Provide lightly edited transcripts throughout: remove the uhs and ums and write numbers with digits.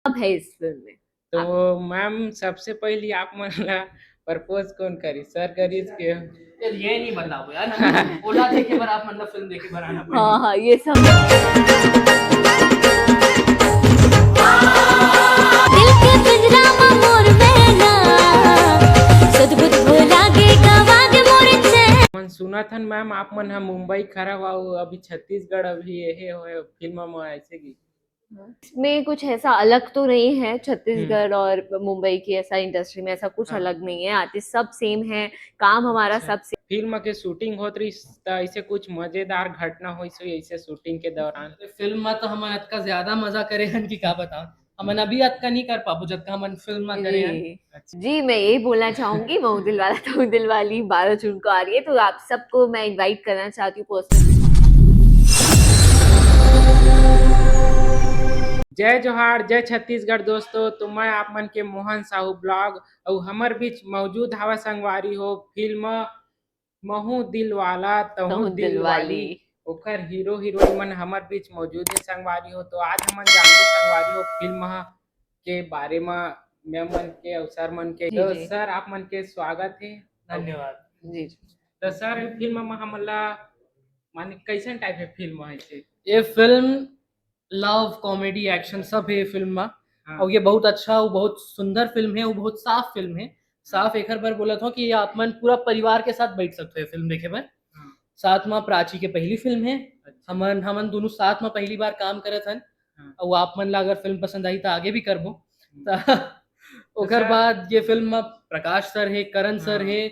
सब है इस फिल्म में। तो आप मैम सबसे पहली आप मला प्रपोज कौन करी, सर करीज के? यार ये नहीं बताओ यार, हमें ओला देखे पर आप मतलब फिल्म देखे पर आना पड़ेगी। हाँ हाँ ये सब दिल के पिंजरा में मोर बैना सदबुद भोला गे गवा गे मोर चैन। मन सुना था मैम आप मन हा मुंबई खरा हुआ अभी छत्तीसगढ़ अभी ये हो फिल्म में ऐसे की। इसमें कुछ ऐसा अलग तो नहीं है हम्म। छत्तीसगढ़ और मुंबई की, ऐसा इंडस्ट्री में ऐसा कुछ हाँ। अलग नहीं है। आर्टिस्ट सब सेम है, काम हमारा अच्छा। सब सेम। फिल्म के शूटिंग होत रही त ऐसे कुछ मजेदार घटना हुई सो ऐसे शूटिंग के दौरान? फिल्म में तो हम अत का ज्यादा मजा करे हन कि का बता, हमन अभी अत का नहीं कर पाबो जब का हमन फिल्म में करे हन। जी अच्छा। जी, मैं यही बोलना चाहूंगी, महू दिल वाला तो दिल वाली 12 जून को आ रही है, तो आप सबको मैं इनवाइट करना चाहती हूँ पर्सनली। जय जोहार, जय छत्तीसगढ़ दोस्तों। तो मैं आप मन के मोहन साहू ब्लॉग और हमर बीच मौजूद हवा संगवारी हो फिल्म महू दिल वाला तहु महू दिल दिल वाली। वाली। ओकर हीरो हीरोइन मन हमर बीच मौजूद है संगवारी हो। तो आज हमन जानबो संगवारी हो फिल्म के बारे में मैं मन के अवसर मन के। जी तो जी सर आप मन के स्वागत है। धन्यवाद। जी जी। तो सर फिल्म में हमला माने कैसन टाइप है फिल्म है से? ये फिल्म लव कॉमेडी एक्शन सब है ये फिल्म में। हाँ। और ये बहुत अच्छा और बहुत सुंदर फिल्म है और बहुत साफ फिल्म है। साफ एक बार बोला था कि ये आप मन पूरा परिवार के साथ बैठ सकते हो फिल्म देखे पर। हाँ। साथ में प्राची के पहली फिल्म है। अच्छा। हमन हमन दोनों साथ में पहली बार काम करत हन। हाँ। और आप मन ला अगर फिल्म पसंद आई तो आगे भी करबो। तो ओकर सर बाद ये फिल्म में प्रकाश सर है, करण सर हाँ। है।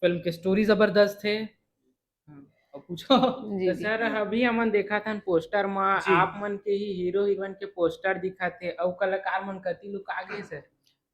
फिल्म की स्टोरी जबरदस्त है। हाँ। और पूछो। जी तो जी। सर अभी हमन देखा था पोस्टर में जी। आप मन के ही हीरो हीरोइन के पोस्टर दिखा थे और कलाकार मन कति लोग आगे सर?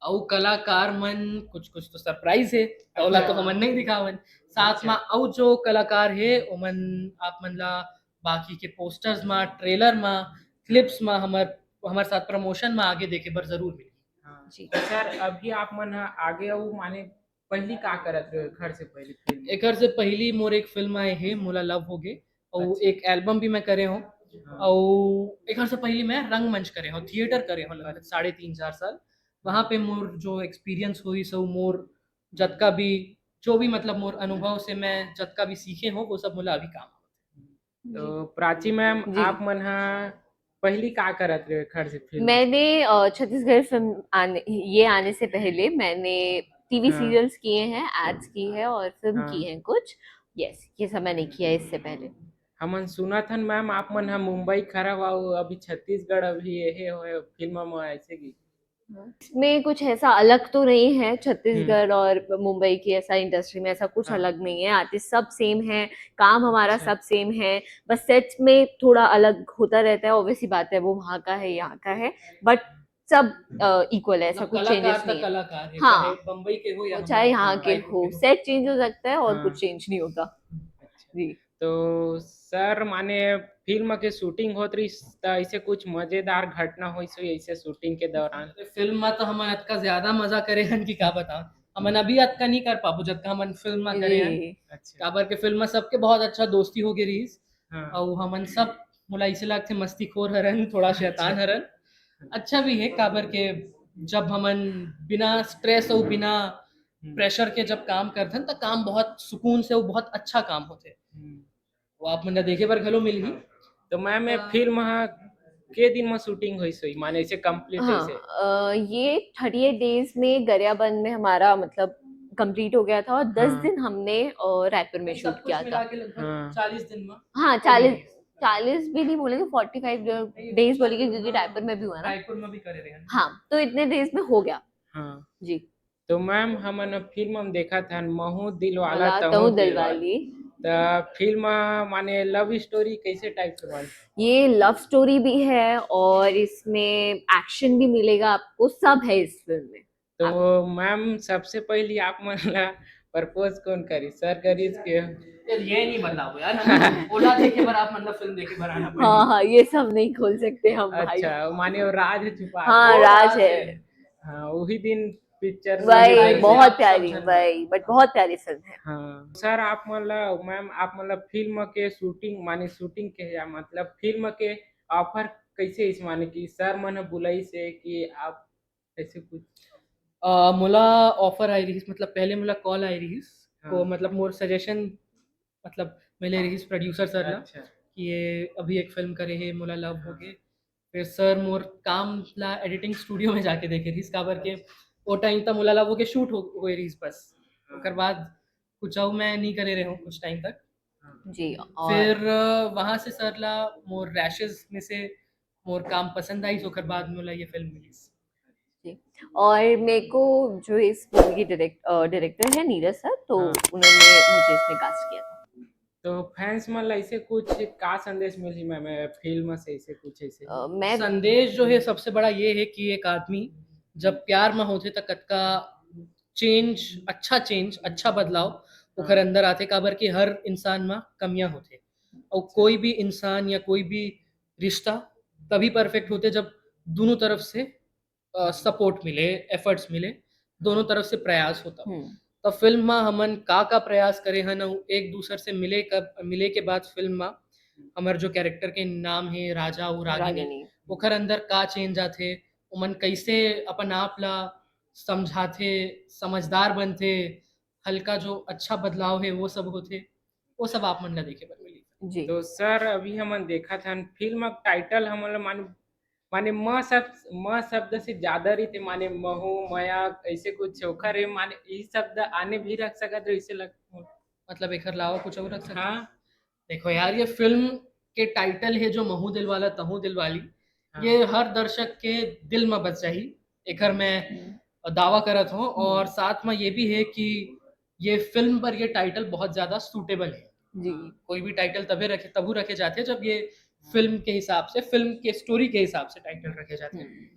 और कलाकार मन कुछ कुछ तो सरप्राइज है, ओला तो हमन नहीं दिखावन। साथ में और जो कलाकार है ओमन आप मन ला बाकी के पोस्टर्स में, ट्रेलर में, क्लिप्स में हमर हमर साथ प्रमोशन में आगे देखे पर जरूर मिली। हाँ। जी तो सर अभी आप मन आगे और माने पहली का करत रहे घर से पहले फिल्म? एक से पहली मोर एक फिल्म आए है मोला लव हो गए और अच्छा। एक एल्बम भी मैं करे हूँ। हाँ। और एक से पहले मैं रंगमंच करे हूँ, थिएटर करे हूँ लगभग 3.5-4 साल। वहाँ पे मोर जो एक्सपीरियंस हुई सब मोर जतका भी जो भी मतलब मोर अनुभव से मैं जतका भी सीखे हूँ वो सब मोला अभी काम। तो प्राची मैम जी। आप मन पहली का करत रहे घर से फिल्म? मैंने छत्तीसगढ़ फिल्म आने से पहले मैंने टीवी हाँ। सीरियल्स किए हैं, एड्स की है और फिल्म की हाँ। है कुछ। यस, ये सब मैंने किया है इससे पहले। हमन सुना था मैम आप मन मुंबई खरा हुआ अभी छत्तीसगढ़ अभी ये हो फिल्म में ऐसे की। इसमें कुछ ऐसा अलग तो नहीं है हम्म। छत्तीसगढ़ और मुंबई की, ऐसा इंडस्ट्री में ऐसा कुछ हाँ। अलग नहीं है। आर्टिस्ट सब सेम है, काम हमारा अच्छा। सब सेम है। बस सेट में थोड़ा अलग होता रहता है, ऑब्वियसली बात है, वो वहाँ का है यहाँ का है, बट सब इक्वल है, ऐसा मतलब कुछ कलाकार चेंजेस तो नहीं है। कलाकार है, चाहे हाँ, बम्बई के हो या वो चाहे हमारे यहाँ के रायपुर हो, के हो। सेट चेंज हो सकता है और हाँ। कुछ चेंज नहीं होता। अच्छा। जी। तो सर माने फिल्म के शूटिंग होत रही त ऐसे कुछ मजेदार घटना हुई सो ऐसे शूटिंग के दौरान? फिल्म में तो हमन अत का ज्यादा मजा करे हन कि का बता, हमन अभी अत का नहीं कर पाबो जब का हमन फिल्म में करे हन। जी। अच्छा। काबर के फिल्म में सबके बहुत अच्छा दोस्ती हो गई रहीस। हाँ। और हमन सब मोला ऐसे लगते मस्तीखोर हरन, थोड़ा शैतान हरन। अच्छा भी है काबर के जब हमन बिना स्ट्रेस और बिना प्रेशर के जब काम करथन तो काम बहुत सुकून से और बहुत अच्छा काम होते। हम्म। वो आप मन देखे बर घलो मिलही। तो मैम ये फिल्म के दिन में शूटिंग हुई सही माने ऐसे कंप्लीट हाँ, ऐसे? ये 38 डेज में गरियाबंद में हमारा मतलब कंप्लीट हो गया था, और 10 हाँ। दिन हमने रायपुर में शूट सब किया कुछ मिला था। के लगभग हाँ। 40 दिन में हाँ, हो 40 गई। 40 भी नहीं बोलेंगे, 45 डेज बोलेंगे क्योंकि रायपुर में भी हुआ ना। रायपुर में भी करे रहे हैं। हाँ, तो इतने डेज में हो गया। हाँ। जी। तो मैम हमन फिल्म में देखा था महू दिल वाला वाला तहु तहु दिल दिल वाली। वाली। तो फिल्म माने लव स्टोरी कैसे टाइप के बानी? ये लव स्टोरी भी है और इसमें एक्शन भी मिलेगा आपको, सब है इस फिल्म में। तो मैम सबसे पहली आप मला प्रपोज कौन करी, सर करीज के? यार ये नहीं बताओ यार, हमें ओला देखे पर आप मतलब फिल्म देखे पर आना पड़ेगी। हाँ हाँ, ये सब नहीं खोल सकते हम भाई। अच्छा माने वो राज छुपा हाँ, वो राज राज है। है। हाँ वही दिन पिक्चर वही सच्चाई से बहुत आप सब प्यारी, जन वही बट बहुत प्यारी फिल्म है। हाँ सर आप मतलब मैम आप मतलब फिल्म के शूटिंग माने शूटिंग के या मतलब फिल्म के ऑफर कैसे इस माने कि सर मन बुलाई से कि आप ऐसे कुछ मोला ऑफर आई रही मतलब पहले मोला कॉल आई रही को हाँ। मतलब मोर सजेशन मतलब मिले रही प्रोड्यूसर सर ला अच्छा कि ये अभी एक फिल्म करे है मोला लव हो गए फिर सर मोर काम ला एडिटिंग स्टूडियो में जाके देखे रही काबर के वो टाइम तक मोला लव हो के शूट हो रही बस ओकर बाद कुछ और मैं नहीं करे रहे हूँ कुछ टाइम तक जी। और फिर वहाँ से सर ला मोर रैशेस में से मोर काम पसंद आई ओकर बाद मोला ये फिल्म मिली जी, और मेरे को जो इस मूवी के डायरेक्टर है नीरज सर, तो हाँ। उन्होंने मुझे इसमें कास्ट किया था। तो फैंस मन ला ऐसे कुछ का संदेश मिली मैं फिल्म से ऐसे कुछ ऐसे मैं संदेश जो है सबसे बड़ा ये है कि एक आदमी जब प्यार में होते तक कतका चेंज अच्छा बदलाव ओकर अंदर आते काबर कि हर इंसान में कमियां होते और कोई भी इंसान या कोई भी रिश्ता तभी परफेक्ट होते जब दोनों तरफ से सपोर्ट मिले एफर्ट्स मिले दोनों तरफ से प्रयास होता तो फिल्म में हमन का प्रयास करे हन अउ एक दूसरे से मिले के बाद फिल्म में हमर जो कैरेक्टर के नाम है राजा और रागिनी रागिनी ओकर अंदर का चेंज आथे ओमन कैसे अपन आप ला समझाथे समझदार बनथे हल्का जो अच्छा बदलाव है वो सब होते वो सब आप मन ला देखे बर मिली जी। तो सर अभी हमन देखा था फिल्म का टाइटल हमन ला माने म शब्द से ज्यादा रही थे माने महू मया ऐसे कुछ ओखर है माने ये शब्द आने भी रख सकत रहे इसे लग मतलब एक अलावा कुछ और रख सकते हाँ देखो यार ये फिल्म के टाइटल है जो महू दिलवाला तहू दिलवाली ये हर दर्शक के दिल में बस जाही एकर मैं दावा करत हूँ और साथ में ये भी है कि ये फिल्म पर ये टाइटल बहुत ज्यादा सूटेबल है जी। कोई भी टाइटल तबू रखे जाते हैं जब ये फिल्म के हिसाब से फिल्म के स्टोरी के हिसाब से टाइटल रखे जाते हैं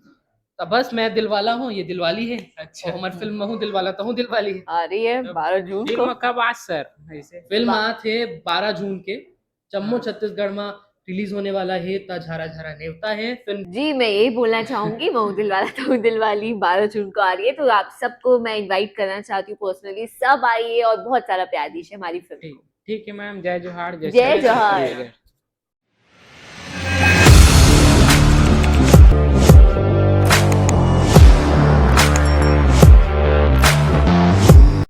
तो बस मैं दिलवाला हूँ ये दिलवाली है अच्छा और हमारी फिल्म महू दिलवाला तहू दिलवाली है आ रही है 12 जून को। फिल्म कब आज सर ऐसे फिल्म आ थे 12 जून के जम्मू छत्तीसगढ़ में रिलीज होने वाला है ता झारा झारा नेवता है फिल्म जी, मैं यही बोलना चाहूंगी महू दिलवाला तो दिलवाली 12 जून को आ रही है, तो आप सबको मैं इनवाइट करना चाहती हूँ पर्सनली, सब आइए और बहुत सारा प्यार दीजिए हमारी फिल्म को। ठीक है मैम जय जोहार जय जोहार।